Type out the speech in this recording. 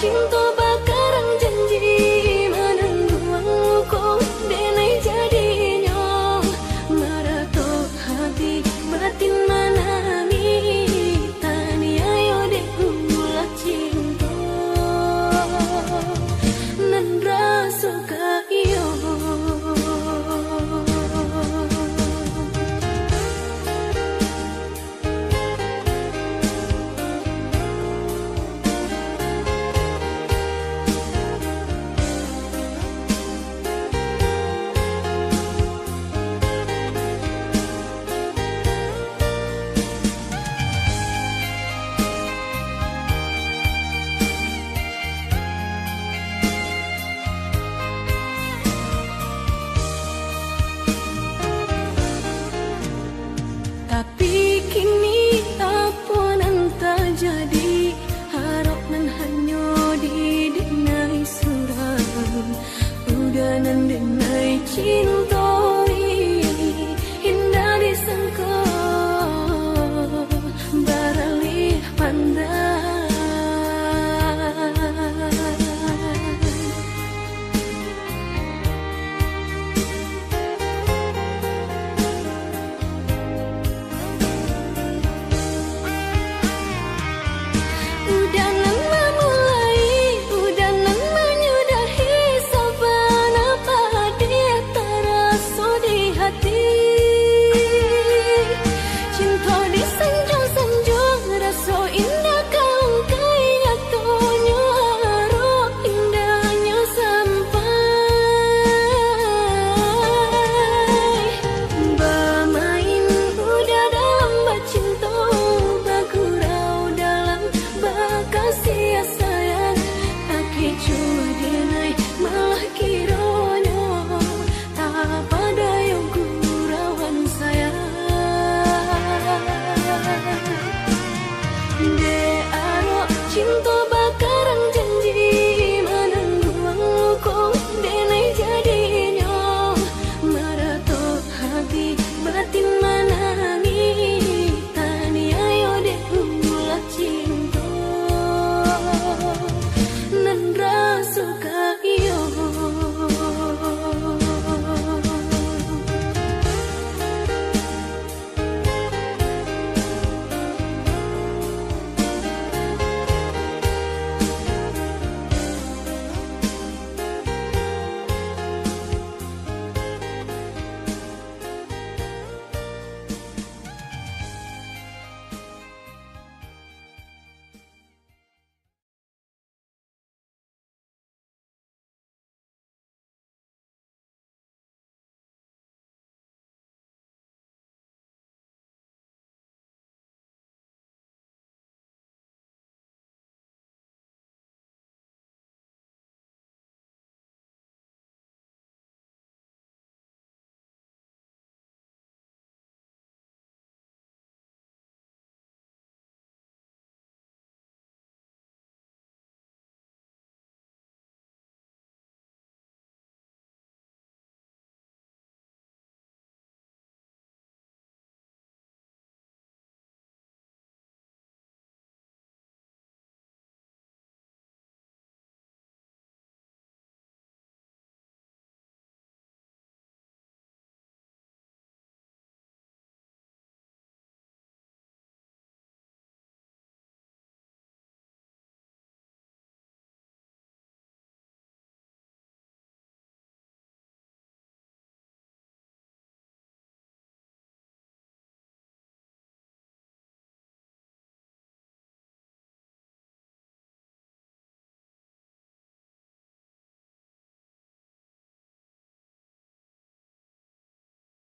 cinta bakarang janji menunggu kau denai jadinya marato hati batin manani tani ayo dek ulah cinta nan rasa kayo. Tapi kini apa nan terjadi harap nan hanya didenai surau udah nan denai cinta indah disangka beralih pandang. Udah nan memulai, udah nan menyudahi saban apa dia terasa di hati. Cinta disanjung-sanjung, rasa indah kau kaya tonya roh indahnya sampai bermain udah dalam bercinta bergurau dalam kasih sayang aki cuma denai malah kiranya tak pada yang gurauan sayang de aro cinta bakarang janji menunggu kau denai jadinya marato hati batin manani tani ayo dek ulah cinta nan rasa